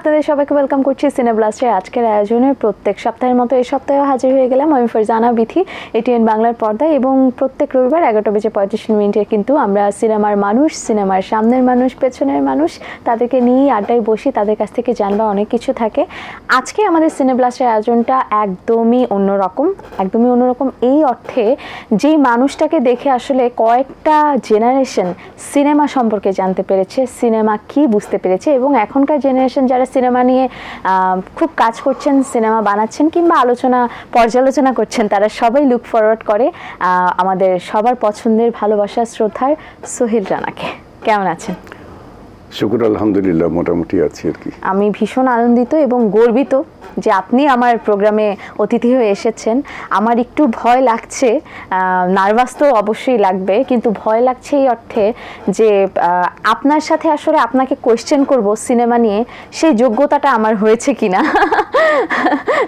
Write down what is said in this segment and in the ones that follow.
আপনাদের সবাইকে ওয়েলকাম করছি সিনে ব্লাস্টের আজকের আয়োজনে। প্রত্যেক সপ্তাহের মতো এই সপ্তাহেও হাজির হয়ে গেলাম আমি ফারজানা বিথি এটিএন বাংলার পর্দায়, এবং প্রত্যেক রবিবার 11:35 কিন্তু আমরা সিনেমার মানুষ, সিনেমার সামনের মানুষ, পেছনের মানুষ, তাদেরকে নিয়েই আড্ডায় বসি, তাদের কাছ থেকে জানবার অনেক কিছু থাকে। আজকে আমাদের সিনে ব্লাস্টের আয়োজনটা একদমই অন্যরকম এই অর্থে যেই মানুষটাকে দেখে আসলে কয়েকটা জেনারেশন সিনেমা সম্পর্কে জানতে পেরেছে, সিনেমা কি বুঝতে পেরেছে, এবং এখনকার জেনারেশন যারা সিনেমা নিয়ে খুব কাজ করছেন, সিনেমা বানাচ্ছেন কিংবা পর্যালোচনা করছেন, তারা সবাই লুক ফরওয়ার্ড করে আমাদের সবার পছন্দের, ভালোবাসার, শ্রদ্ধার সোহেল রানাকে। কেমন আছেন? শুকর আলহামদুলিল্লাহ, মোটামুটি আছি আর কি। আমি ভীষণ আনন্দিত এবং গর্বিত যে আপনি আমার প্রোগ্রামে অতিথি হয়ে এসেছেন। আমার একটু ভয় লাগছে, নার্ভাস তো অবশ্যই লাগবে, কিন্তু ভয় লাগছে এই অর্থে যে আপনার সাথে আসলে আপনাকে কোয়েশ্চেন করব সিনেমা নিয়ে, সেই যোগ্যতাটা আমার হয়েছে কিনা।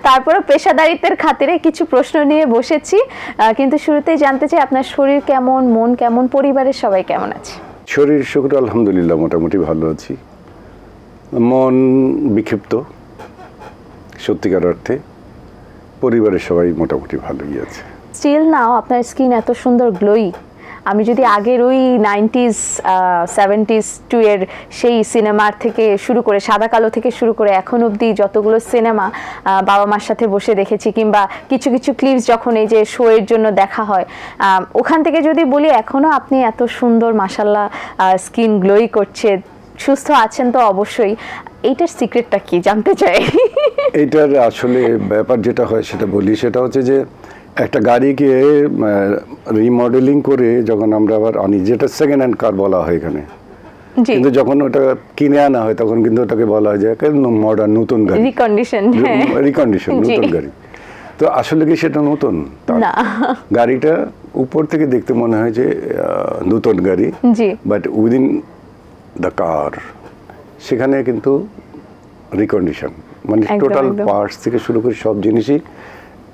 তারপরে পেশাদারিত্বের খাতিরে কিছু প্রশ্ন নিয়ে বসেছি, কিন্তু শুরুতেই জানতে চাই আপনার শরীর কেমন, মন কেমন, পরিবারের সবাই কেমন আছে? শরীর শুকর আলহামদুলিল্লাহ মোটামুটি ভালো আছি, মন বিক্ষিপ্ত সত্যিকার অর্থে, পরিবারের সবাই মোটামুটি ভালোই আছে। স্টিল নাও আপনার স্কিন এত সুন্দর গ্লোই। আমি যদি আগের ওই 90s 70s এর সেই সিনেমার থেকে শুরু করে, সাদা কালো থেকে শুরু করে এখন অবধি যতগুলো সিনেমা বাবা মার সাথে বসে দেখেছি, কিংবা কিছু কিছু ক্লিপস যখন এই যে শো এর জন্য দেখা হয়, ওখান থেকে যদি বলি এখনও আপনি এত সুন্দর, মাশাল্লাহ, স্কিন গ্লোই করছে, সুস্থ আছেন তো অবশ্যই। এইটার সিক্রেটটা কি জানতে চাই। এইটার আসলে ব্যাপার যেটা হয় সেটা বলি, সেটা হচ্ছে যে একটা গাড়িকে রিমডেলিং করে যখন আমরা আবার আনি, যেটা সেকেন্ড হ্যান্ড কার বলা হয় এখানে, কিন্তু যখন ওটা কিনে আনা হয় তখন কিন্তু ওটাকে বলা হয় যে মডার্ন, নতুন গাড়ি, রিকন্ডিশন নতুন গাড়ি। তো আসলে কি সেটা নতুন না, গাড়িটা উপর থেকে দেখতে মনে হয় যে নতুন গাড়ি, বাট উইদিন দ্য কার সেখানে কিন্তু রিকন্ডিশন, মানে টোটাল পার্টস থেকে শুরু করে সব জিনিসই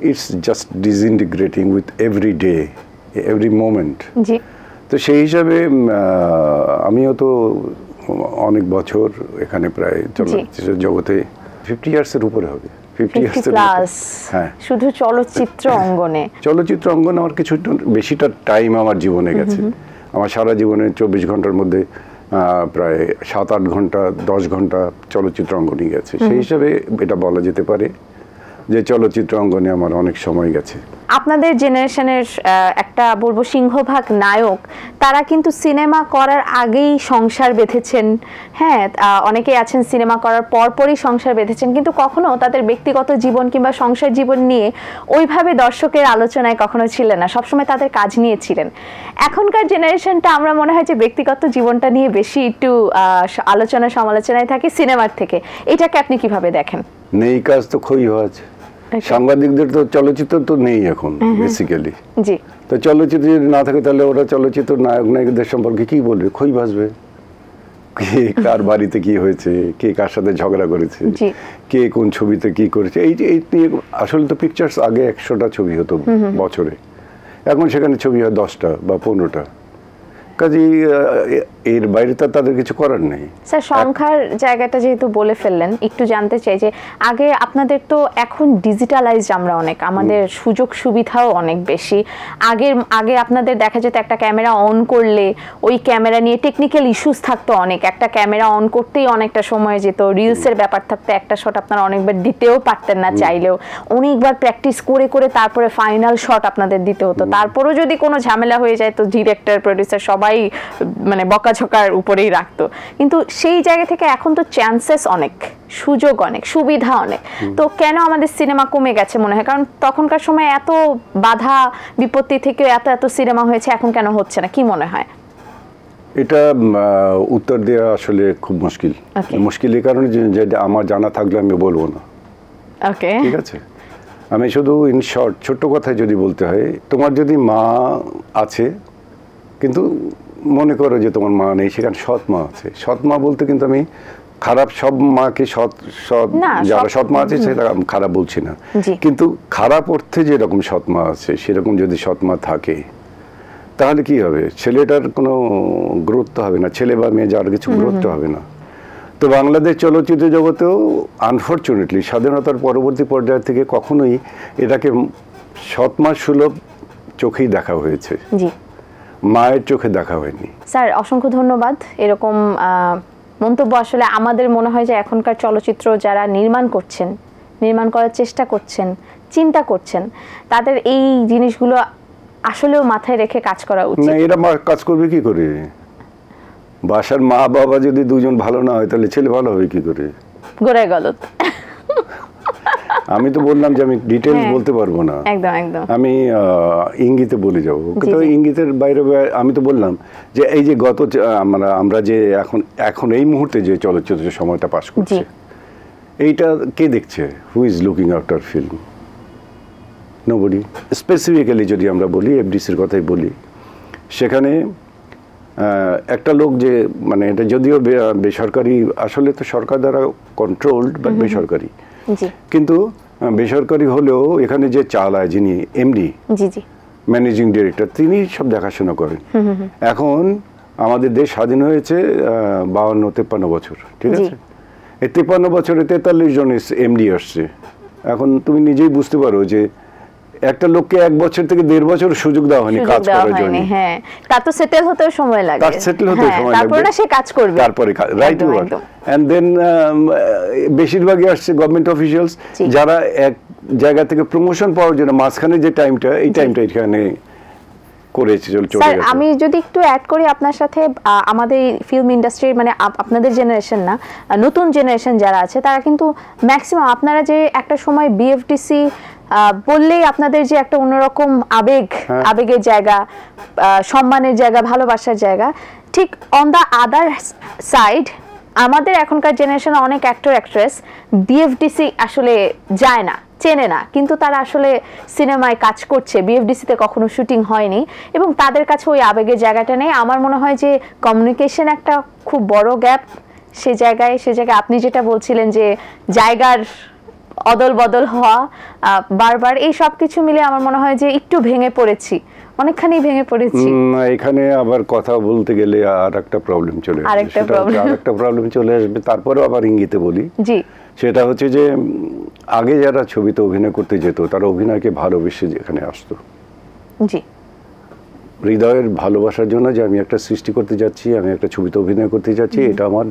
it's just disintegrating with every day, every moment. তো সেই হিসাবে আমিও তো অনেক বছর এখানে, প্রায় চলচ্চিত্র জগতে 50 ইয়ার্সের উপরে হবে, 50 ইয়ার্সের। হ্যাঁ, শুধু চলচ্চিত্র অঙ্গনে আমার কিছু বেশিটা টাইম আমার জীবনে গেছে। আমার সারা জীবনে 24 ঘন্টার মধ্যে প্রায় 7-8 ঘন্টা, 10 ঘন্টা চলচ্চিত্র অঙ্গনে গেছে। সেই হিসাবে এটা বলা যেতে পারে যে চলচ্চিত্র অঙ্গনে আমার অনেক সময় গেছে। আপনাদের জেনারেশনের একটা বলবো সিংহভাগ নায়ক, তারা কিন্তু সিনেমা করার আগেই সংসার বেঁধেছেন। হ্যাঁ, অনেকেই আছেন সিনেমা করার পরপরই সংসার বেঁধেছেন, কিন্তু কখনো তাদের ব্যক্তিগত জীবন কিংবা সংসার জীবন নিয়ে ওইভাবে দর্শকের আলোচনায় কখনো ছিলেন না, সবসময় তাদের কাজ নিয়ে ছিলেন। এখনকার জেনারেশনটা আমরা মনে হয় যে ব্যক্তিগত জীবনটা নিয়ে বেশি একটু আলোচনা সমালোচনায় থাকে সিনেমার থেকে। এটাকে আপনি কিভাবে দেখেন? নেই কাজ তো খই হওয়াজ, সাংবাদিকদের তো চলচ্চিত্র তো নেই এখন বেসিক্যালি। তো চলচ্চিত্র যদি না থাকে তাহলে ওরা চলচ্চিত্র নায়ক নায়িকাদের সম্পর্কে কি বলবে? খই ভাসবে, কে কার বাড়িতে কি হয়েছে, কে কার সাথে ঝগড়া করেছে, কে কোন ছবিতে কি করেছে, এই নিয়ে আসলে তো পিকচার্স আগে 100টা ছবি হতো বছরে, এখন সেখানে ছবি হয় 10টা বা 15টা। কাজেই এর বাইরে তো তাদের কিছু করার নেই। স্যার, সংখ্যার জায়গাটা যেহেতু বলে ফেললেন, একটু জানতে চাই যে আগে আপনাদের তো, এখন ডিজিটালাইজড আমরা অনেক, আমাদের সুযোগ সুবিধাও অনেক বেশি। আগে আপনাদের দেখা যেত একটা ক্যামেরা অন করলে ওই ক্যামেরা নিয়ে টেকনিক্যাল ইস্যুস থাকতো অনেক, একটা ক্যামেরা অন করতেই অনেকটা সময় যেত, রিলসের ব্যাপার থাকতো, একটা শট আপনারা অনেকবার দিতেও পারতেন না চাইলেও, অনেকবার প্র্যাকটিস করে করে তারপরে ফাইনাল শট আপনাদের দিতে হতো। তারপরও যদি কোনো ঝামেলা হয়ে যায় তো ডিরেক্টর, প্রডিউসার সবাই মানে বকাঝকার উপরেই রাখতো। কিন্তু সেই জায়গা থেকে এখন তো চান্সেস অনেক, সুযোগ অনেক, সুবিধা অনেক, তো কেন আমাদের সিনেমা কমে গেছে মনে হয়? কারণ তখনকার সময় এত বাধা বিপত্তি থেকে এত সিনেমা হয়েছে, এখন কেন হচ্ছে না, কি মনে হয়? এটা উত্তর দেওয়া আসলে খুব মুশকিল এই কারণে যে আমার জানা থাকলে আমি বলবো না। ঠিক আছে, আমি শুধু ইন শর্ট ছোট্ট কথায় যদি বলতে হয়, তোমার যদি মা আছে কিন্তু মনে করো যে তোমার মা নেই, সেখানে সৎ মা আছে। সৎ মা বলতে কিন্তু আমি খারাপ সব মাকে, যারা সৎ মা আছে সেটা খারাপ বলছি না, কিন্তু খারাপ অর্থে যেরকম সৎ মা আছে সেরকম যদি সৎ মা থাকে তাহলে কি হবে? ছেলেটার কোনো গুরুত্ব হবে না, ছেলে বা মেয়ে যার কিছু গুরুত্ব হবে না। তো বাংলাদেশ চলচ্চিত্র জগতেও আনফর্চুনেটলি স্বাধীনতার পরবর্তী পর্যায় থেকে কখনোই এটাকে সৎমার সুলভ চোখেই দেখা হয়েছে, জি মায়ের চোখে দেখা হয়নি। স্যার অসংখ্য ধন্যবাদ। এরকম মন্তব্য আসলে আমাদের মনে হয় যে এখনকার চলচ্চিত্র যারা নির্মাণ করার চেষ্টা করছেন, চিন্তা করছেন, তাদের এই জিনিসগুলো আসলেও মাথায় রেখে কাজ করা উচিত। না, এরা কাজ করবে কি করে? বাসার মা বাবা যদি দুজন ভালো না হয় তাহলে ছেলে ভালো হবে কি করে? গোড়ায় গলত। আমি তো বললাম যে আমি ডিটেইলস বলতে পারবো না, একদম একদম আমি ইঙ্গিতে বলে যাবো। কিন্তু ইঙ্গিতের বাইরে আমি তো বললাম যে এই যে আমরা যে এখন এই মুহূর্তে যে চলচ্চিত্র সময়টা পাস করছে, এইটা কে দেখছে? Who is looking after film? Nobody. Specifically যদি আমরা বলি, এফডিসির কথাই বলি, সেখানে একটা লোক যে মানে এটা যদিও বেসরকারি, আসলে তো সরকার দ্বারা কন্ট্রোলড বা বেসরকারি, কিন্তু বেসরকারি হলেও এখানে যে চালায় যিনি এমডি, ম্যানেজিং ডিরেক্টর, তিনি সব দেখাশোনা করেন। এখন আমাদের দেশ স্বাধীন হয়েছে 52-53 বছর, ঠিক আছে? এই 53 বছরে 43 জন এমডি আসছে। এখন তুমি নিজেই বুঝতে পারো যে একটা লোককে 1 বছর থেকে 1.5 বছর সুযোগ দেওয়া হয়নি কাজ করার জন্য। হ্যাঁ, তার তো সেটেল হতেও সময় লাগে, তারপরে না সে কাজ করবে, তারপরে রাইট ওয়ার্ড। এন্ড দেন বেশিরভাগই আসছে গভর্নমেন্ট অফিশিয়ালস, যারা এক জায়গা থেকে প্রমোশন পাওয়ার জন্য মাঝখানে যে টাইমটা, এই টাইমটা এখানে করেছে চলে গেছে। স্যার আমি যদি একটু অ্যাড করি আপনার সাথে, আমাদের ফিল্ম ইন্ডাস্ট্রি মানে আপনাদের জেনারেশন না, নতুন জেনারেশন যারা আছে তারা কিন্তু ম্যাক্সিমাম, আপনারা যে একটা সময় বিএফডিসি বললেই আপনাদের যে একটা অন্যরকম আবেগের জায়গা, সম্মানের জায়গা, ভালোবাসার জায়গা, ঠিক অন দ্য আদার সাইড আমাদের এখনকার জেনারেশনে অনেক অ্যাক্টর অ্যাক্ট্রেস বিএফডিসি আসলে যায় না, চেনে না, কিন্তু তারা আসলে সিনেমায় কাজ করছে, বিএফডিসিতে কখনো শুটিং হয়নি এবং তাদের কাছে ওই আবেগের জায়গাটা নেই। আমার মনে হয় যে কমিউনিকেশন একটা খুব বড় গ্যাপ সে জায়গায় আপনি যেটা বলছিলেন যে জায়গার অদল বদল হওয়া বারবার, এই সব কিছু মিলে আমার মনে হয় যে একটু ভেঙে পড়েছি, অনেকখানি ভেঙে পড়েছি। এখানে আবার কথা বলতে গেলে আর একটা প্রবলেম চলে আসবে, তারপরেও আবার ইঙ্গিতে বলি, জি, সেটা হচ্ছে যে আগে যারা ছবিতে অভিনয় করতে যেত তারা অভিনয়কে ভালোবেসে যেখানে আসতো, জি, হৃদয়ের ভালোবাসার জন্য যে আমি একটা সৃষ্টি করতে যাচ্ছি, আমি একটা ছবিতে অভিনয় করতে যাচ্ছি, এটা আমার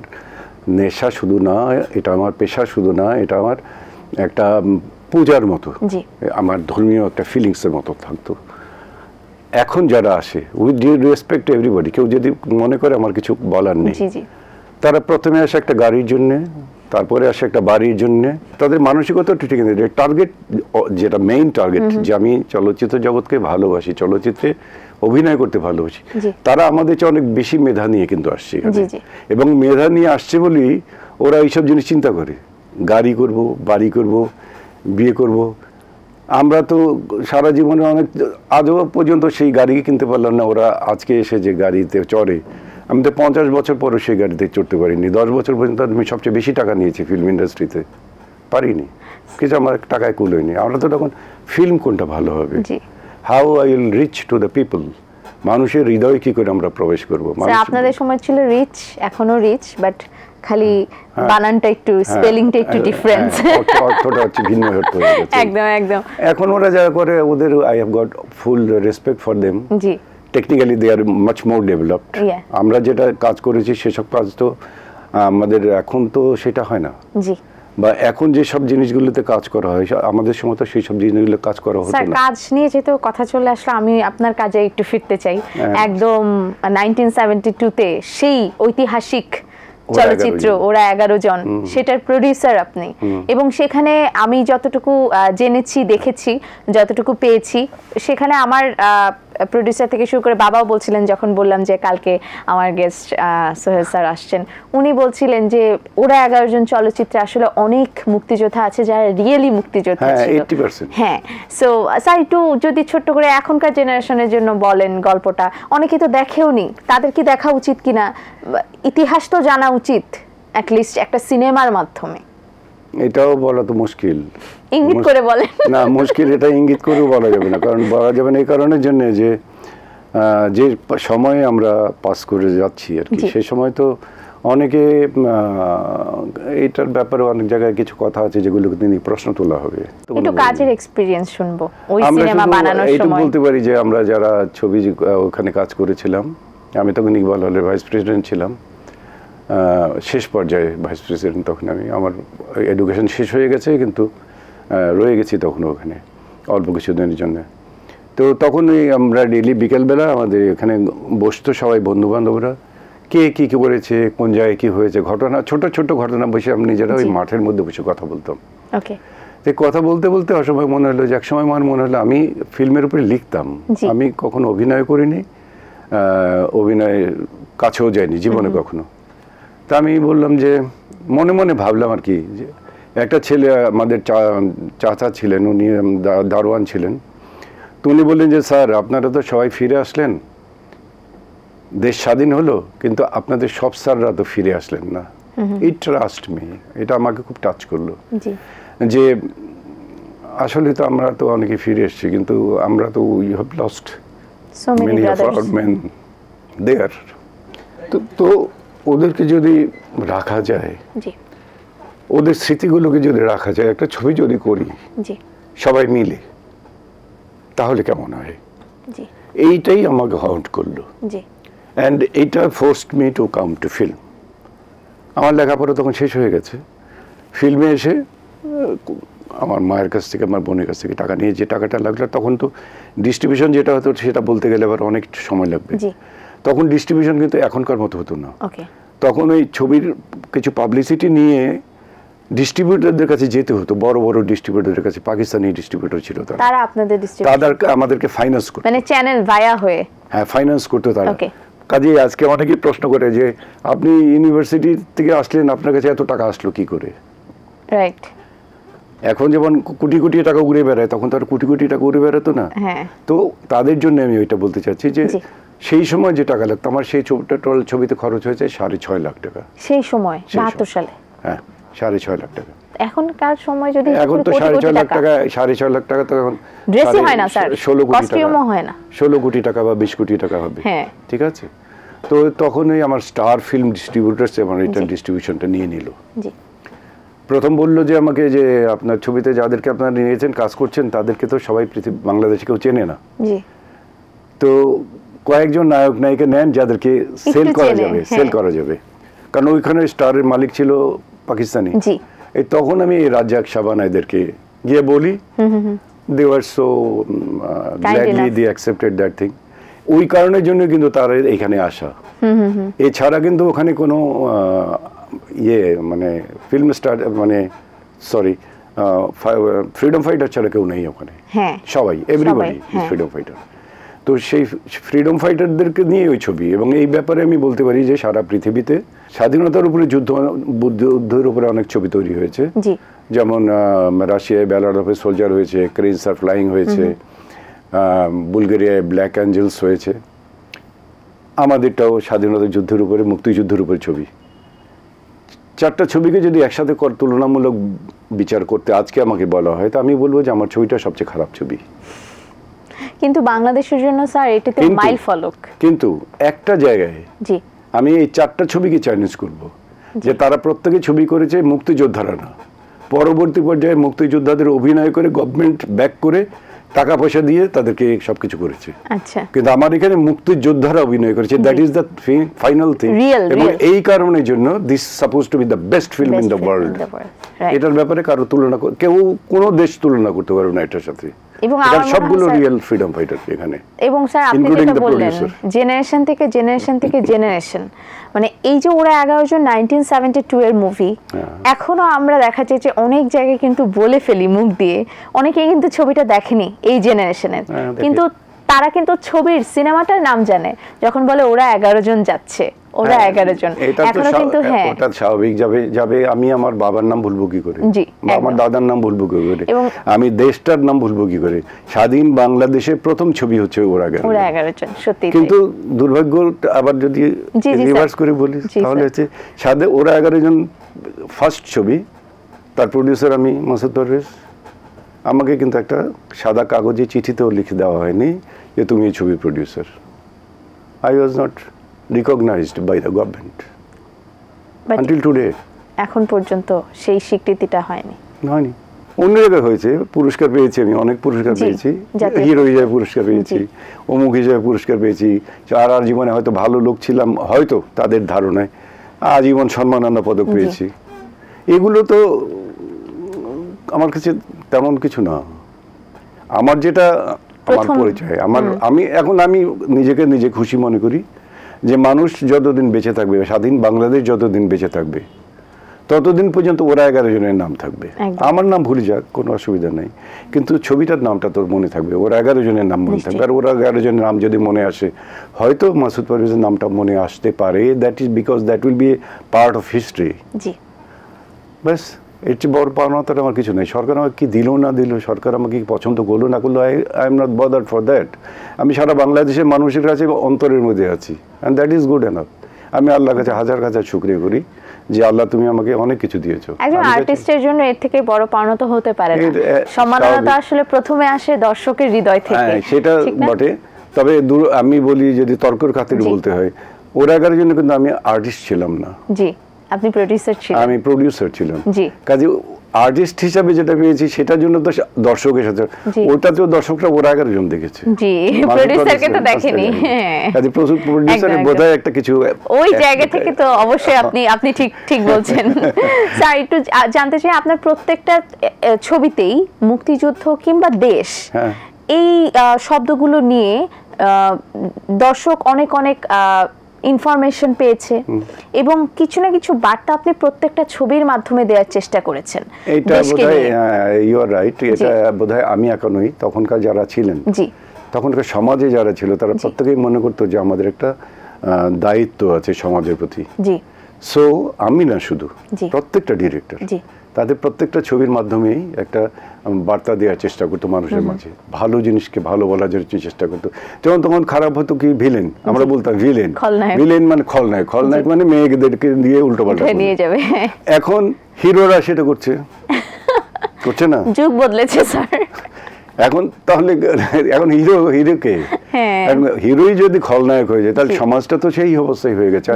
নেশা শুধু না, এটা আমার পেশা শুধু না, এটা আমার একটা পূজার মতো, আমার ধর্মীয় একটা ফিলিংসের মতো থাকতো। এখন যারা আসে, উইথ ডিউ রেসপেক্ট এভরিবডি, কেউ যদি মনে করে আমার কিছু বলার নেই, তারা প্রথমে আসে একটা গাড়ির জন্যে, তারপরে আসে একটা বাড়ির জন্যে, তাদের মানসিকতা ঠিক নেই। টার্গেট যেটা মেইন টার্গেট, যে আমি চলচ্চিত্র জগৎকে ভালোবাসি, চলচ্চিত্রে অভিনয় করতে ভালোবাসি, তারা আমাদের চেয়ে অনেক বেশি মেধা নিয়ে কিন্তু আসছে এখানে, এবং মেধা নিয়ে আসছে বলেই ওরা এইসব জিনিস চিন্তা করে, গাড়ি করব, বাড়ি করব, বিয়ে করব। আমরা তো সারা জীবনে আজও পর্যন্ত সেই গাড়ি কিনতে পারলাম না, ওরা আজকে এসে যে গাড়িতে চড়ে, আমি তো 50 বছর পরও সেই গাড়িতে চড়তে পারিনি। 10 বছর পর্যন্ত আমি সবচেয়ে বেশি টাকা নিয়েছি ফিল্ম ইন্ডাস্ট্রিতে, পারিনি, কিছু আমার টাকায় কুল হয়নি। আমরা তো তখন ফিল্ম কোনটা ভালো হবে, how I will reach to the people, মানুষের হৃদয়ে কি করে আমরা প্রবেশ করবো। আপনাদের সময় ছিল রিচ, এখনো রিচ, বাট খালি বানানটা একটু, স্পেলিংটা একটু ডিফারেন্স, অর্থটা হচ্ছে ভিন্ন হয়ে গেছে। একদম একদম। এখন ওরা যা করে, ওদের I have got full respect for them, জি, technically they are much more developed. আমরা যেটা কাজ করেছি সেসব কাজ তো আমাদের এখন তো সেটা হয় না, জি, বা এখন যে সব জিনিসগুলোতে কাজ করা হয় আমাদের সময় তো সেই সব জিনিসগুলো কাজ করা হতো না। কাজ নিয়ে যেহেতু কথা চলে আসলো, আমি আপনার কাজে একটু ফিরতে চাই। একদম 1972 তে সেই ঐতিহাসিক চলচ্চিত্র ওরা 11 জন, সেটার প্রোডিউসার আপনি, এবং সেখানে আমি যতটুকু জেনেছি, দেখেছি, যতটুকু পেয়েছি, সেখানে আমার প্রোডিউসার থেকে শুরু করে বাবাও বলছিলেন, যখন বললাম যে কালকে আমার গেস্ট সোহেল স্যার আসছেন, উনি বলছিলেন যে ওরা 11 জন চলচ্চিত্রে আসলে অনেক মুক্তিযোদ্ধা আছে যারা রিয়েলি মুক্তিযোদ্ধা ছিল। হ্যাঁ, সো স্যার একটু যদি ছোট্ট করে এখনকার জেনারেশনের জন্য বলেন গল্পটা, অনেকে তো দেখেওনি, তাদের কি দেখা উচিত কিনা, ইতিহাস তো জানা উচিত অ্যাটলিস্ট একটা সিনেমার মাধ্যমে। এটাও বলা তো মুশকিল, ইঙ্গিত করে বলেন না, মুশকিল, এটা ইঙ্গিত করেও বলা যাবে না, কারণ বলা যাবে না এই কারণের জন্য যে যে সময়ে আমরা পাস করে যাচ্ছি আর কি, সেই সময় তো অনেকে এইটার ব্যাপারে অনেক জায়গায় কিছু কথা আছে যেগুলোকে তিনি প্রশ্ন তোলা হবে। একটু কাজের এক্সপেরিয়েন্স শুনবো ওই সিনেমা বানানোর সময়। এইটুকু বলতে পারি যে আমরা যারা ছবি ওখানে কাজ করেছিলাম, আমি তখন ইকবাল হলের ভাইস প্রেসিডেন্ট ছিলাম, শেষ পর্যায়ে ভাইস প্রেসিডেন্ট তখন আমি। আমার এডুকেশন শেষ হয়ে গেছে কিন্তু রয়ে গেছি তখন ওখানে অল্প কিছুদিনের জন্য। তো তখনই আমরা ডেইলি বিকেলবেলা আমাদের এখানে বসতো সবাই বন্ধুবান্ধবরা, কে কী কী করেছে, কোন জায়গায় কী হয়েছে, ঘটনা, ছোট ছোট ঘটনা বসে আমি নিজেরা ওই মাঠের মধ্যে বসে কথা বলতাম। ওকে। তো কথা বলতে বলতে অসময় মনে হলো যে একসময় আমার মনে হলো আমি ফিল্মের উপরে লিখতাম। আমি কখনো অভিনয় করিনি, অভিনয়ের কাছেও যাইনি জীবনে কখনো। তা আমি বললাম যে মনে মনে ভাবলাম আর কি, যে একটা ছেলে আমাদের চাচা ছিলেন, উনি দারোয়ান ছিলেন। তো উনি বললেন যে স্যার আপনারা তো সবাই ফিরে আসলেন, দেশ স্বাধীন হলো, কিন্তু আপনাদের সব স্যাররা তো ফিরে আসলেন না। ইট ট্রাস্ট মি, এটা আমাকে খুব টাচ করলো যে আসলে তো আমরা তো অনেকে ফিরে এসেছি, কিন্তু আমরা তো we have lost many of our men there. তো ওদেরকে যদি রাখা যায়, ওদের স্মৃতিগুলোকে যদি রাখা যায়, একটা ছবি যদি করি সবাই মিলে, তাহলে কেমন হয়? এইটাই আমাকে হন্ট করলো। অ্যান্ড এইটা forced me to come to film. আমার লেখাপড়া তখন শেষ হয়ে গেছে। ফিল্মে এসে আমার মায়ের কাছ থেকে, আমার বোনের কাছ থেকে টাকা নিয়ে যে টাকাটা লাগলো, তখন তো ডিস্ট্রিবিউশন যেটা হতো সেটা বলতে গেলে আবার অনেক সময় লাগবে। তখন ডিস্ট্রিবিউশন কিন্তু এখনকার মতো হতো না। তখন ওই ছবির কিছু পাবলিসিটি নিয়ে ডিস্ট্রিবিউটরদের কাছে যেতে হতো, বড় বড় ডিস্ট্রিবিউটরদের কাছে। পাকিস্তানি ডিস্ট্রিবিউটর ছিল তারা আপনাদের তাদেরকে আমাদেরকে ফাইন্যান্স করতো, মানে চ্যানেল ভায়া হয়ে, হ্যাঁ ফাইন্যান্স করতো তারা। কাজে আজকে অনেকেই প্রশ্ন করে যে আপনি ইউনিভার্সিটি থেকে আসলেন, আপনার কাছে এত টাকা আসলো কি করে? রাইট। এখন যেমন কোটি কোটি টাকা উড়ে বেড়ায়, তখন তার কোটি কোটি টাকা উড়ে বেড়াতো না। তো তাদের জন্য আমি ওইটা বলতে চাচ্ছি যে সেই সময় যে টাকা লাগতো, আমার সেই ছবিতে খরচ হয়েছে 6.5 লাখ টাকা সেই সময়, 72 সালে। হ্যাঁ, 6.5 লাখ টাকা। এখনকার সময় যদি এখন তো 6.5 লাখ টাকা, 6.5 লাখ টাকা তো এখন ড্রেসই হয় না স্যার, 16 কোটি টাকা হয় না, 16 কোটি টাকা বা 20 কোটি টাকা হবে। হ্যাঁ, ঠিক আছে। তো তখনই আমার স্টার ফিল্ম ডিস্ট্রিবিউটার্স আমার এটা ডিস্ট্রিবিউশনটা নিয়ে নিল। জি। প্রথম বললো যে আমাকে যে আপনার ছবিতে যাদেরকে আপনারা নিয়েছেন, কাজ করছেন, তাদেরকে তো সবাই বাংলাদেশে কেউ চেনে না। জি। তো কয়েকজন নায়ক নায়িকা নেন যাদেরকে সেল করা যাবে, কারণ ওইখানে স্টারের মালিক ছিল পাকিস্তানি। জি। এই তখন আমি রাজ্জাক, শাবানা এদেরকে গিয়ে বলি, they were so gladly they accepted that thing. ওই কারণের জন্য কিন্তু তারা এখানে আসা। এছাড়া কিন্তু ওখানে কোনো মানে ফিল্ম স্টার, মানে সরি, ফ্রিডম ফাইটার ছাড়া কেউ নেই ওখানে। সবাই, এভরিবডি ফ্রিডম ফাইটার। তো সেই ফ্রিডম ফাইটারদেরকে নিয়ে ওই ছবি। এবং এই ব্যাপারে আমি বলতে পারি যে সারা পৃথিবীতে স্বাধীনতার উপরে যুদ্ধের উপরে অনেক ছবি তৈরি হয়েছে। যেমন রাশিয়ায় ব্যালাড অফ এ সোলজার হয়েছে, ক্রেনস আর ফ্লাইং হয়েছে, বুলগেরিয়ায় ব্ল্যাক অ্যাঞ্জেলস হয়েছে। আমাদেরটাও স্বাধীনতা যুদ্ধের উপরে, মুক্তিযুদ্ধের উপরে ছবি। 4টা ছবিকে যদি একসাথে তুলনামূলক বিচার করতে আজকে আমাকে বলা হয়, তো আমি বলবো যে আমার ছবিটা সবচেয়ে খারাপ ছবি। কিন্তু বাংলাদেশের জন্য স্যার এটা তো মাইল ফলক। কিন্তু একটা জায়গায় জি আমি এই 4টা ছবিকে চ্যালেঞ্জ করব যে তারা প্রত্যেকে ছবি করেছে মুক্তিযোদ্ধারা না, পরবর্তী পর্যায়ে মুক্তিযোদ্ধাদের অভিনয় করে গভর্নমেন্ট ব্যাক করে টাকা পয়সা দিয়ে তাদেরকে সবকিছু করেছে। আচ্ছা। কিন্তু আমার এখানে মুক্তিযোদ্ধারা অভিনয় করেছে, that is the final thing. এবং এই কারণের জন্য this suppose two B the best film in the world. এটার ব্যাপারে কারো তুলনা, কেউ কোনো দেশ তুলনা করতে পারবে না এটার সাথে। এবং সবগুলো রিয়েল ফ্রিডম ফাইটার এখানে। এবং স্যার আপনি যেটা বললেন জেনারেশন থেকে জেনারেশন, মানে এই যে ওরা 11 জন 1972 এর মুভি, এখনো আমরা দেখা যায় যে অনেক জায়গায় কিন্তু বলে ফেলি মুখ দিয়ে, অনেকেই কিন্তু ছবিটা দেখেনি এই জেনারেশনের, কিন্তু তারা কিন্তু ছবির সিনেমাটার নাম জানে যখন বলে ওরা 11 জন যাচ্ছে, ওরা 11 জন। এখনো কিন্তু হ্যাঁ ওটা স্বাভাবিক যাবে। আমি আমার বাবার নাম ভুলবো কি করে, আমার দাদার নাম ভুলবো কি করে, আমি দেশটার নাম ভুলবো কি করে? স্বাধীন বাংলাদেশের প্রথম ছবি হচ্ছে ওরা 11 জন। সত্যি। কিন্তু দুর্ভাগ্য আবার যদি রিভার্স করে বলি তাহলে হচ্ছে ওরা 11 জন ফার্স্ট ছবি, তার প্রডিউসার আমি মাসুদ পারভেজ। আমাকে কিন্তু একটা সাদা কাগজে চিঠিতেও লিখে দেওয়া হয়নি যে তুমি এই ছবির producer. I was not recognized by the government. Until today এখন পর্যন্ত সেই স্বীকৃতিটা হয়নি। অন্য জায়গায় হয়েছে, পুরস্কার পেয়েছি, আমি অনেক পুরস্কার পেয়েছি, হিরো হিসেবে পুরস্কার পেয়েছি, অমুক হিসেবে পুরস্কার পেয়েছি, আর জীবনে হয়তো ভালো লোক ছিলাম হয়তো তাদের ধারণায়, আজীবন সম্মাননা পদক পেয়েছি। এগুলো তো আমার কাছে তেমন কিছু না। আমার যেটা আমার পরিচয়, আমি নিজেকে নিজে খুশি মনে করি যে মানুষ যতদিন বেঁচে থাকবে, স্বাধীন বাংলাদেশ যতদিন বেঁচে থাকবে, ততদিন পর্যন্ত ওরা 11 জনের নাম থাকবে। আমার নাম ভুলে যাক, কোনো অসুবিধা নেই, কিন্তু ছবিটার নামটা তোর মনে থাকবে, ওরা 11 জনের নাম মনে থাকবে। আর ওরা 11 জনের নাম যদি মনে আসে, হয়তো মাসুদ পারভেজের নামটা মনে আসতে পারে, that is because that will be part of history. ব্যাস, এর চেয়ে বড় পাওনাটা আমার কিছু নেই। সরকার আমাকে কি দিল না দিল, সরকার আমাকে কি পছন্দ করলো না করলো, I am not bothered for that. আমি সারা বাংলাদেশের মানুষের কাছে অন্তরের মধ্যে আছি, and that is good enough. আমি আল্লাহর কাছে হাজার হাজার শুকরিয়া করি যে আল্লাহ তুমি আমাকে অনেক কিছু দিয়েছো। একজন আর্টিস্টের জন্য এর থেকে বড় পাওনা তো হতে পারে না। সম্মাননা আসলে প্রথমে আসে দর্শকের হৃদয় থেকে। হ্যাঁ, সেটা বটে। তবে আমি বলি, যদি তর্কের খাতিরে বলতে হয়, ওরা 11 জন্য কিন্তু আমি আর্টিস্ট ছিলাম না। জি, আপনি প্রোডিউসার ছিলেন। আমি প্রোডিউসার ছিলাম। জি, কাজে আর্টিস্ট হিসাবে যেটা পেয়েছি সেটার জন্য তো দর্শকের সাথে, ওটাতেও দর্শকরা ওরা 11 জন দেখেছে। জি, প্রোডিউসারকে তো দেখেনি। কাজে প্রোডিউসারের বোধহয় একটা কিছু ওই জায়গা থেকে তো অবশ্যই আপনি ঠিক বলছেন। স্যার, একটু জানতে চাই, আপনার প্রত্যেকটা ছবিতেই মুক্তিযুদ্ধ কিংবা দেশ, এই শব্দগুলো নিয়ে দর্শক অনেক ইনফরমেশন পেয়েছে, এবং কিছু না কিছু বার্তা আপনি প্রত্যেকটা ছবির মাধ্যমে দেওয়ার চেষ্টা করেছেন। এটা বোধহয় ইউ আর রাইট। এটা বোধহয় আমি একা নই, তখনকার যারা ছিলেন, তখনকার সমাজে যারা ছিল, তারা প্রত্যেকেই মনে করতো যে আমাদের একটা দায়িত্ব আছে সমাজের প্রতি। সো আমি না, শুধু প্রত্যেকটা ডিরেক্টর তাদের প্রত্যেকটা ছবির মাধ্যমেই একটা বার্তা দেওয়ার চেষ্টা করতো মানুষের মাঝে, ভালো জিনিসকে ভালো বলার জন্য চেষ্টা করতো। যেমন তখন খারাপ হতো কি, ভিলেন, আমরা বলতাম ভিলেন মানে খলনায়ক মানে মেয়েদেরকে দিয়ে উল্টোপাল্টা নিয়ে যাবে। এখন হিরোরা সেটা করছে না, যুগ বদলেছে স্যার। এখন তাহলে এখন হিরোকে হিরোই যদি খলনায়ক হয়ে যায়, তাহলে সমাজটা তো সেই অবস্থায় হয়ে গেছে।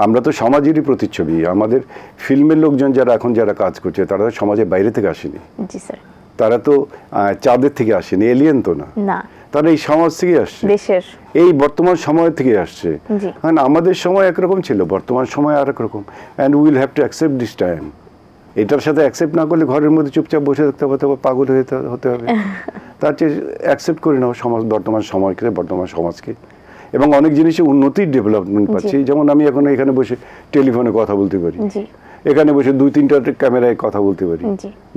আমরা তো সমাজেরই প্রতিচ্ছবি। আমাদের ফিল্মের লোকজন যারা কাজ করছে, তারা সমাজের বাইরে থেকে আসেনি, তারা তো চাঁদের থেকে আসেনি, এলিয়েন তো না, তারা এই সমাজ থেকে আসছে, এই বর্তমান সময় থেকে আসছে। আমাদের সময় একরকম ছিল, বর্তমান সময় আর একরকম, and will have to accept this time. এটার সাথে অ্যাকসেপ্ট না করলে ঘরের মধ্যে চুপচাপ বসে থাকতে হবে, পাগল হতে হবে। তার চেয়ে অ্যাকসেপ্ট করে নাও বর্তমান সময়কে, বর্তমান সমাজকে। এবং অনেক জিনিসে উন্নতির ডেভেলপমেন্ট পাচ্ছি। যেমন আমি এখন এখানে বসে টেলিফোনে কথা বলতে পারি, এখানে বসে 2-3টা ক্যামেরায় কথা বলতে পারি,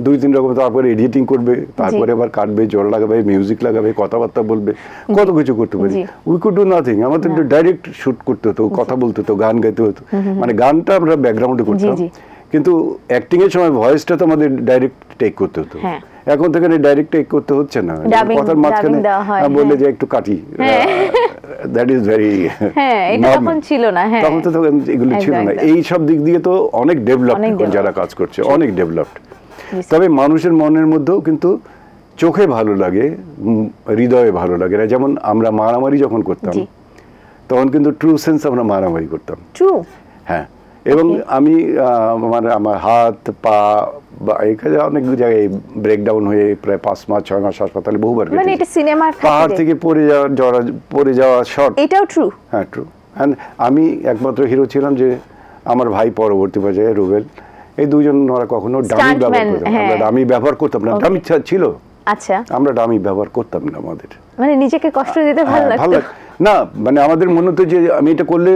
2-3 রকম। তারপরে এডিটিং করবে, তারপরে আবার কাটবে, জল লাগাবে, মিউজিক লাগাবে, কথাবার্তা বলবে, কত কিছু করতে পারি। We could do nothing. আমাদের ডাইরেক্ট শুট করতে হতো, কথা বলতে হতো, গান গাইতে হতো। মানে গানটা আমরা ব্যাকগ্রাউন্ডে করতাম, কিন্তু অ্যাক্টিং এর সময় ভয়েসটা তো আমাদের ডাইরেক্ট টেক করতে হতো। এখন তো এখানে ডাইরেক্ট টেক করতে হচ্ছে না, কথার মাঝখানে বললে যে একটু কাটি, দ্যাট ইজ ভেরি তখন ছিল না। তখন তো এগুলো ছিল না। এই সব দিক দিয়ে তো অনেক ডেভেলপ যারা কাজ করছে, অনেক ডেভেলপড। তবে মানুষের মনের মধ্যেও কিন্তু চোখে ভালো লাগে, হৃদয়ে ভালো লাগে না। যেমন আমরা মারামারি যখন করতাম, তখন কিন্তু ট্রু সেন্স আমরা মারামারি করতাম। হ্যাঁ, এবং আমি আমার হাত পা এখানে অনেক জায়গায় ব্রেকডাউন হয়ে প্রায় 5 মাস 6 মাস হাসপাতালে বহুবার মানে এটা সিনেমার পাহাড় থেকে পড়ে যাওয়া শট। এটাও ট্রু? হ্যাঁ, ট্রু। অ্যান্ড আমি একমাত্র হিরো ছিলাম যে আমার ভাই পরবর্তী পর্যায়ে রুবেল, এই দুজন ওরা কখনো ডামি ব্যবহার করতাম না। আমরা ডামি ব্যবহার করতাম না, ডামি ছিল। আচ্ছা, আমরা ডামি ব্যবহার করতাম না। আমাদের মানে নিজেকে কষ্ট দিতে ভালো লাগতো না, মানে আমাদের মনে হতো যে আমি এটা করলে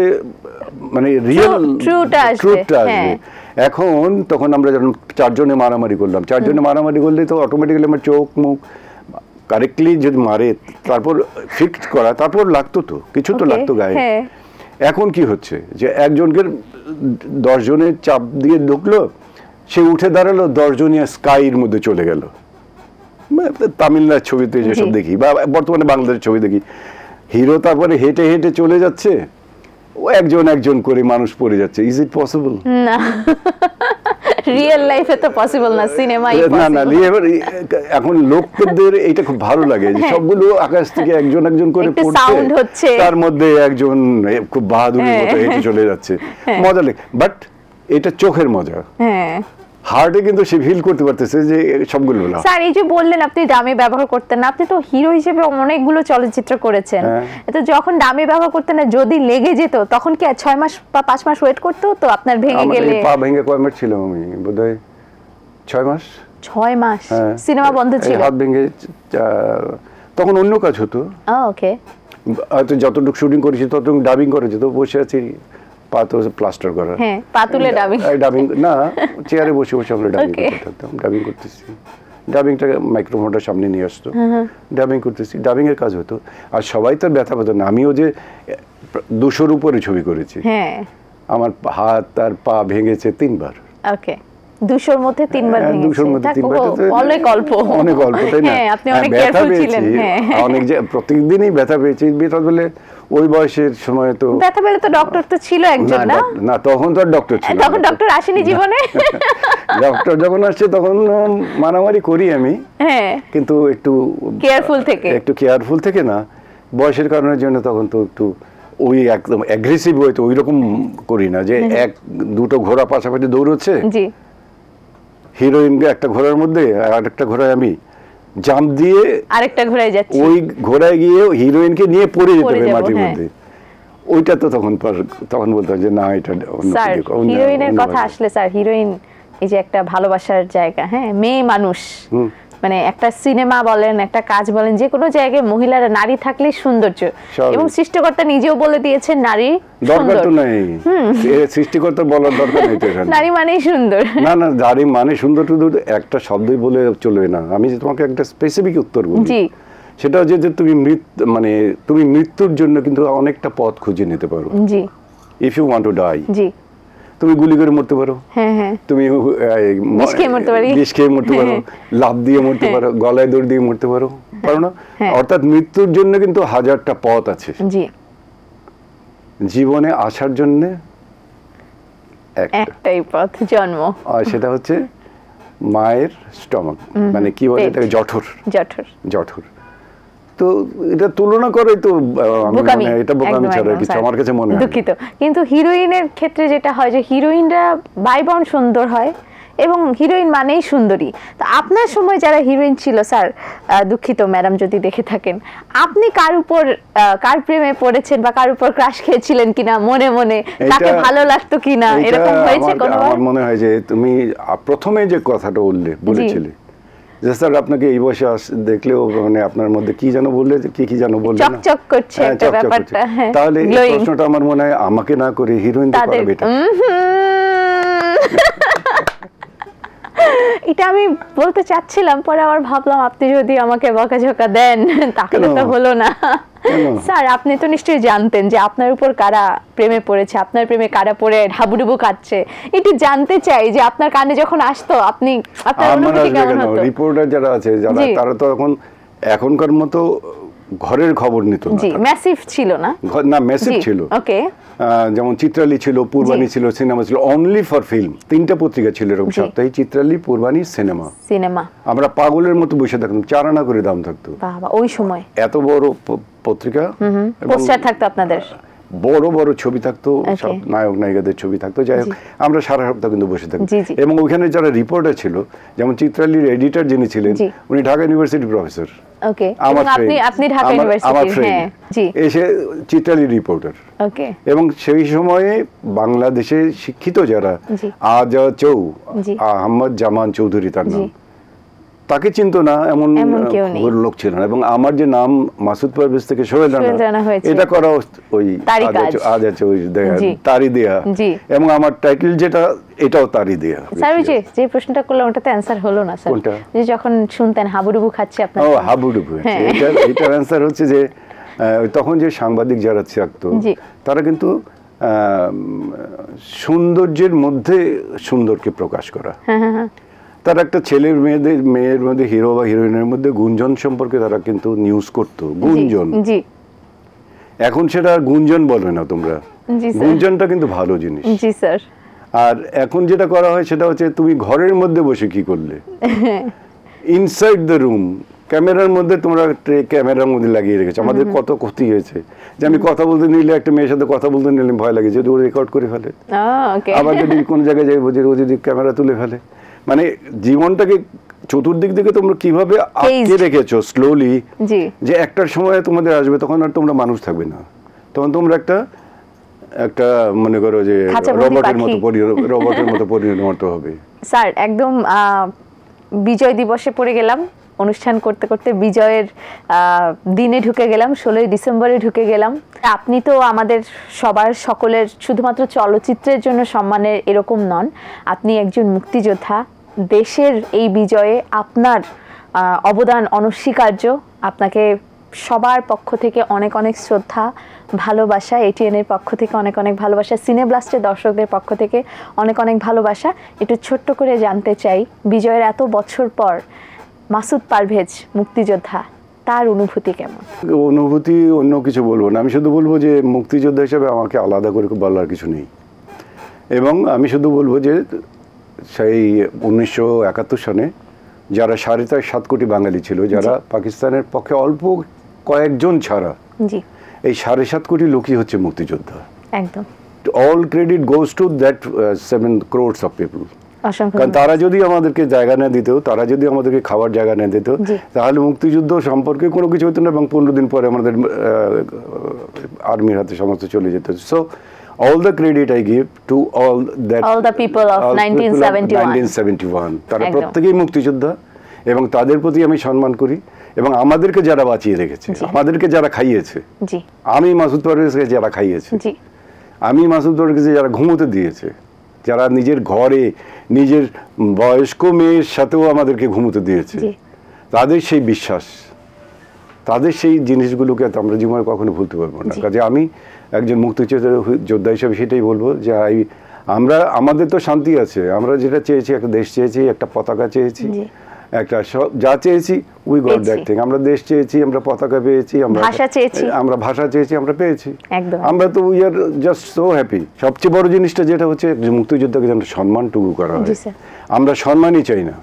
মানে রিয়েল ট্রুথটা আসবে। এখন তখন আমরা যখন 4 জনে মারামারি করলাম, 4 জনে মারামারি করলে তো অটোমেটিক্যালি আমার চোখ মুখ কারেক্টলি যদি মারে, তারপর ফিক্স করা, তারপর লাগতো তো কিছু তো লাগতো গায়ে। এখন কি হচ্ছে যে একজনকে 10 জনের চাপ দিয়ে ঢুকলো, সে উঠে দাঁড়ালো, 10 জনিয়া স্কাইয়ের মধ্যে চলে গেল। তামিলনাড়ুর ছবিতে যেসব দেখি বা বর্তমানে বাংলাদেশের ছবি দেখি, হিরো তারপরে হেঁটে হেঁটে চলে যাচ্ছে, ও একজন করে মানুষ পড়ে যাচ্ছে। Is it possible? না, রিয়েল লাইফে তো পসিবল না, সিনেমাই না। এখন লোকদের এটা খুব ভালো লাগে যে সবগুলো আকাশ থেকে একজন করে পড়ছে, তার মধ্যে একজন খুব বাহাদুরের মতো হেঁটে চলে যাচ্ছে, মজা লাগে। বাট এটা চোখের মজা, হ্যাঁ হার্টে কিন্তু সে ফিল করতে পারতেছে যে সবগুলো না। স্যার এই যে বললেন আপনি ডামি ব্যবহার করতেন না, আপনি তো হিরো হিসেবে অনেকগুলো চলচ্চিত্র করেছেন, তো যখন ডামি ব্যবহার করতেন না, যদি লেগে যেত তখন কি 6 মাস বা 5 মাস ওয়েট করতে হতো আপনার ভেঙে গেলে? পা ভেঙে কয় মাস ছিলাম আমি, বোধহয় 6 মাস। 6 মাস সিনেমা বন্ধ ছিল? হাত ভেঙে তখন অন্য কাজ হতো। ওকে, হয়তো যতটুকু শুটিং করেছি ততটুকু ডাবিং করেছি, তো বসে আছি, পা তো প্লাস্টার করা, হ্যাঁ পা তুলে ডাবিং না, চেয়ারে বসে বসে আমরা ডাবিং করতে থাকতাম, ডাবিং করতেছি, ডাবিংটা মাইক্রোফোনটার সামনে নিয়ে আসতো, ডাবিং করতেছি, ডাবিং এর কাজ হতো। আর সবাই তো ব্যথা পেত না, আমিও যে 200-র উপরে ছবি করেছি, হ্যাঁ আমার হাত আর পা ভেঙেছে 3 বার। ওকে, 200-র মধ্যে 3 বার ভেঙেছে, 200-র মধ্যে 3 বার, অনেক অল্প, অনেক অল্প, তাই না? হ্যাঁ আপনি অনেক কেয়ারফুল ছিলেন। হ্যাঁ অনেক, যে প্রত্যেকদিনই ব্যথা পেয়েছি, ব্যথা বলে ওই বয়সের সময় তো ব্যথা পেলে তো ডক্টর তো ছিল একজন না? না তখন তো আর ডক্টর ছিল না, তখন ডক্টর আসেনি জীবনে। ডক্টর যখন আসছে তখন মারামারি করি আমি, হ্যাঁ কিন্তু একটু কেয়ারফুল থেকে না, বয়সের কারণের জন্য তখন তো একটু ওই একদম অ্যাগ্রেসিভ হয়তো ওই রকম করি না, যে 1-2টো ঘোড়া পাশাপাশি দৌড়চ্ছে, জি হিরোইনকে একটা ঘোড়ার মধ্যে আর আরেকটা ঘোড়ায় আমি জাম্প দিয়ে আরেকটা ঘোড়ায় যাচ্ছি, ওই ঘোড়ায় গিয়ে হিরোইনকে নিয়ে পড়ে যেতে হবে মাটির মধ্যে, ওইটা তো তখন বলতাম যে না এটা স্যার হিরোইনের কথা আসলে, স্যার হিরোইন এই যে একটা ভালোবাসার জায়গা, হ্যাঁ মেয়ে মানুষ, মানে একটা সিনেমা বলেন, একটা কাজ বলেন, যে কোনো জায়গায় মহিলারা, নারী থাকলেই সৌন্দর্য, এবং সৃষ্টিকর্তা নিজেও বলে দিয়েছেন নারী দরকার তো নাই, সৃষ্টিকর্তা বলার দরকার নেই তো এখানে, নারী মানেই সুন্দর। না না, নারী মানে সুন্দর শুধু একটা শব্দই বলে চলবে না, আমি তোমাকে একটা স্পেসিফিক উত্তর বলি, জি সেটা হচ্ছে যে তুমি মৃত্যুর জন্য কিন্তু অনেকটা পথ খুঁজে নিতে পারো, জি if you want to die, জি তুমি গুলি করে মরতে পারো, হ্যাঁ হ্যাঁ তুমি বিষ খেয়ে মরতে পারো, লাফ দিয়ে মরতে পারো, গলায় দড়ি দিয়ে মরতে পারো না? অর্থাৎ মৃত্যুর জন্য কিন্তু 1000টা পথ আছে, জি জীবনে আসার জন্য একটাই পথ, জন্ম, আর সেটা হচ্ছে মায়ের স্টমাক, মানে কি বলে এটাকে, জঠর। তো এটা তুলনা করে তো এটা বোকামি ছাড়া কিছু আমার কাছে মনে হয়। দুঃখিত, কিন্তু হিরোইনের ক্ষেত্রে যেটা হয় যে হিরোইনরা বাইবর্ন সুন্দর হয়, এবং হিরোইন মানেই সুন্দরী। তো আপনার সময় যারা হিরোইন ছিল স্যার, দুঃখিত ম্যাডাম যদি দেখে থাকেন, আপনি কার প্রেমে পড়েছেন বা কার উপর ক্রাশ খেয়েছিলেন কিনা, মনে মনে তাকে ভালো লাগতো কিনা, এরকম হয়েছে কোনোবার? আমার মনে হয় যে তুমি প্রথমে যে কথাটা বলেছিলে যে স্যার আপনাকে এই বয়সে দেখলেও মানে আপনার মধ্যে কি যেন বললে, কি যেন বললে, চকচক করছে একটা ব্যাপারটা, তাহলে এই প্রশ্নটা আমার মনে হয় আমাকে না করে হিরোইন করা বেটার। এটা আমি বলতে চাচ্ছিলাম, পরে আবার ভাবলাম আপনি যদি আমাকে বকাঝকা দেন তাহলে তো হলো না। স্যার আপনি তো নিশ্চয়ই জানতেন যে আপনার উপর কারা প্রেমে পড়েছে, আপনার প্রেমে কারা পড়ে হাবুডুবু খাচ্ছে, একটু জানতে চাই যে আপনার কানে যখন আসতো আপনার অনুভূতি কেমন হতো? রিপোর্টার যারা আছে তারা তো এখনকার মতো ঘরের খবর নিত না, জি ম্যাসিভ ছিল না, ম্যাসিভ ছিল, ওকে, যেমন চিত্রালী ছিল, পূর্বাণী ছিল, সিনেমা ছিল, অনলি ফর ফিল্ম, 3টা পত্রিকা ছিল এরকম সাপ্তাহিক, চিত্রালী, পূর্বাণী, সিনেমা। আমরা পাগলের মতো বসে থাকতাম, 4 আনা করে দাম থাকতো, বাবা ওই সময় এত বড় পত্রিকা, পোস্টার থাকতো আপনাদের, বড় বড় ছবি থাকতো, সব নায়ক নায়িকাদের ছবি থাকতো, যাই হোক আমরা সারা সপ্তাহ কিন্তু বসে থাকতাম। এবং ওইখানে যারা রিপোর্টার ছিল, যেমন চিত্রালীর এডিটর যিনি ছিলেন, উনি ঢাকা ইউনিভার্সিটি প্রফেসর, ওকে, এবং আপনি ঢাকা ইউনিভার্সিটির, হ্যাঁ জি, এসে চিত্রালী রিপোর্টার, ওকে, এবং সেই সময়ে বাংলাদেশে শিক্ষিত যারা, আহমদ জামান চৌধুরী তার নাম, তাকে চিনতো না এমন লোক ছিল না। এবং আমার যে নাম মাসুদ পারভেজ থেকে সোহেল রানা, এটা করা ওই আজ আছে ওই তারই দেয়া, এবং আমার টাইটেল যেটা এটাও তারই দেয়া। স্যার ওই যে প্রশ্নটা করলাম ওটাতে অ্যানসার হলো না স্যার, যে যখন শুনতেন হাবুডুবু খাচ্ছে আপনার, ও হাবুডুবু, এটার অ্যানসার হচ্ছে যে তখন যে সাংবাদিক যারা থাকতো তারা কিন্তু সৌন্দর্যের মধ্যে সুন্দরকে প্রকাশ করা, তারা একটা ছেলের মেয়ের মধ্যে, হিরো বা হিরোইনের মধ্যে গুঞ্জন সম্পর্কে তারা কিন্তু নিউজ করতো, গুঞ্জন। এখন সেটা গুঞ্জন বলে না তোমরা, গুঞ্জনটা কিন্তু ভালো জিনিস। জি স্যার। আর এখন যেটা করা হয় সেটা হচ্ছে তুমি ঘরের মধ্যে বসে কি করলে, ইনসাইড দ্য রুম ক্যামেরার মধ্যে তোমরা ক্যামেরার মধ্যে লাগিয়ে রেখেছো, আমাদের কত ক্ষতি হয়েছে যে আমি কথা বলতে নিলে, একটা মেয়ের সাথে কথা বলতে নিলে ভয় লাগে যদি ও রেকর্ড করে ফেলে, আবার যদি কোন জায়গায় যাই বুঝে ও যদি ক্যামেরা তুলে ফেলে, মানে জীবনটাকে চতুর্দিক থেকে তোমরা কিভাবে আটকে রেখেছো স্লোলি, যে একটার সময় তোমাদের আসবে তখন আর তোমরা মানুষ থাকবে না, তখন তোমরা একটা মনে করো যে রোবটের মতো পরিণত হবে। স্যার একদম বিজয় দিবসে পড়ে গেলাম, অনুষ্ঠান করতে করতে বিজয়ের দিনে ঢুকে গেলাম, 16ই ডিসেম্বরে ঢুকে গেলাম। আপনি তো আমাদের সবার সকলের শুধুমাত্র চলচ্চিত্রের জন্য সম্মানের এরকম নন, আপনি একজন মুক্তিযোদ্ধা। দেশের এই বিজয়ে আপনার অবদান অনস্বীকার্য। আপনাকে সবার পক্ষ থেকে অনেক অনেক শ্রদ্ধা, ভালোবাসা, এটিএনের পক্ষ থেকে অনেক অনেক ভালোবাসা, সিনেব্লাস্টের দর্শকদের পক্ষ থেকে অনেক অনেক ভালোবাসা। একটু ছোট্ট করে জানতে চাই, বিজয়ের এত বছর পর মাসুদ পারভেজ মুক্তিযোদ্ধা, তার অনুভূতি কেমন? অনুভূতি অন্য কিছু বলবো না, আমি শুধু বলবো যে মুক্তিযোদ্ধা হিসেবে আমাকে আলাদা করে বলার কিছু নেই, এবং আমি শুধু বলবো যে সেই 1971 সনে যারা 7.5 কোটি বাঙালি ছিল, যারা পাকিস্তানের পক্ষে অল্প কয়েকজন ছাড়া এই 7.5 কোটি লোকই হচ্ছে মুক্তিযোদ্ধা। একদম all credit goes to that 7 crores of people. কারণ তারা যদি আমাদেরকে জায়গা না দিত, তারা যদি আমাদেরকে খাওয়ার জায়গা না দিত, তাহলে মুক্তিযুদ্ধ সম্পর্কে কোনো কিছু হতো না, এবং 15 দিন পরে আমাদের আর্মির হাতে সমস্ত চলে যেত। So all the credit I give to all the people of 1971. তারা প্রত্যেকেই মুক্তিযোদ্ধা, এবং তাদের প্রতি আমি সম্মান করি, এবং আমাদেরকে যারা বাঁচিয়ে রেখেছে, আমাদেরকে যারা খাইয়েছে, আমি মাসুদ পারভেজকে যারা খাইয়েছে, আমি মাসুদ পারভেজকে যারা ঘুমোতে দিয়েছে, যারা নিজের ঘরে নিজের বয়স্ক মেয়ের সাথেও আমাদেরকে ঘুমোতে দিয়েছে, তাদের সেই বিশ্বাস, তাদের সেই জিনিসগুলোকে আমরা জীবনে কখনো ভুলতে পারবো না। কাজে আমি একজন মুক্তিযোদ্ধা হিসেবে সেটাই বলবো যে আমাদের তো শান্তি আছে, আমরা যেটা চেয়েছি, একটা দেশ চেয়েছি, একটা পতাকা চেয়েছি, একটা যা চেয়েছি উই গট দ্যাট থিং। আমরা দেশ চেয়েছি, আমরা পতাকা পেয়েছি, আমরা ভাষা চেয়েছি, আমরা পেয়েছি। আমরা তো we are just so happy. সবচেয়ে বড় জিনিসটা যেটা হচ্ছে মুক্তিযোদ্ধাকে যেন সম্মানটুকু করা হয়, আমরা সম্মানই চাই না,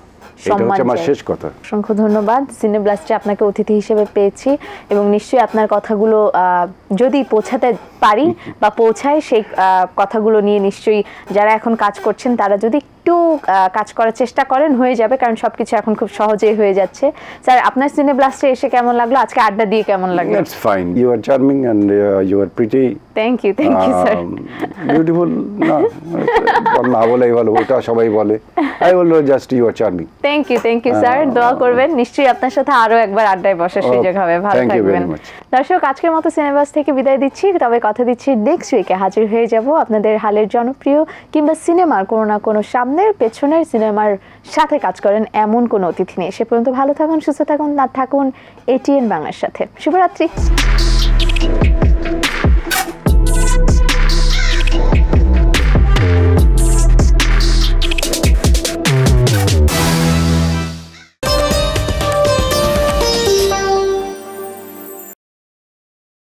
এটা হচ্ছে আমার শেষ কথা। অসংখ্য ধন্যবাদ। সিনেব্লাস্টে আপনাকে অতিথি হিসেবে পেয়েছি, এবং নিশ্চয়ই আপনার কথাগুলো যদি পৌঁছাতে পারি বা পৌঁছায়, সেই কথাগুলো নিয়ে নিশ্চয়ই যারা এখন কাজ করছেন তারা যদি একটু কাজ করার চেষ্টা করেন হয়ে যাবে, কারণ সবকিছু এখন খুব সহজেই হয়ে যাচ্ছে। স্যার আপনার সিনেব্লাস্টে এসে কেমন লাগলো, আজকে আড্ডা দিয়ে কেমন লাগলো? That's fine. You are charming and you are pretty. Thank you sir. Beautiful. না বলেই ভালো, ওটা সবাই বলে। I will just you are charming. Thank you sir, দোয়া করবেন, নিশ্চয়ই আপনার সাথে আরো একবার আড্ডায় বসার সুযোগ হবে। ভালো থাকবেন। দর্শক, আজকের মতো সিনেবাস থেকে বিদায় দিচ্ছি, তবে কথা দিচ্ছি নেক্সট উইকে হাজির হয়ে যাব আপনাদের হালের জনপ্রিয় কিংবা সিনেমার কোনো না কোনো সামনের পেছনের সিনেমার সাথে কাজ করেন এমন কোনো অতিথি নিয়ে। সে পর্যন্ত ভালো থাকুন, সুস্থ থাকুন, না থাকুন এটিএন বাংলার সাথে। শুভরাত্রি।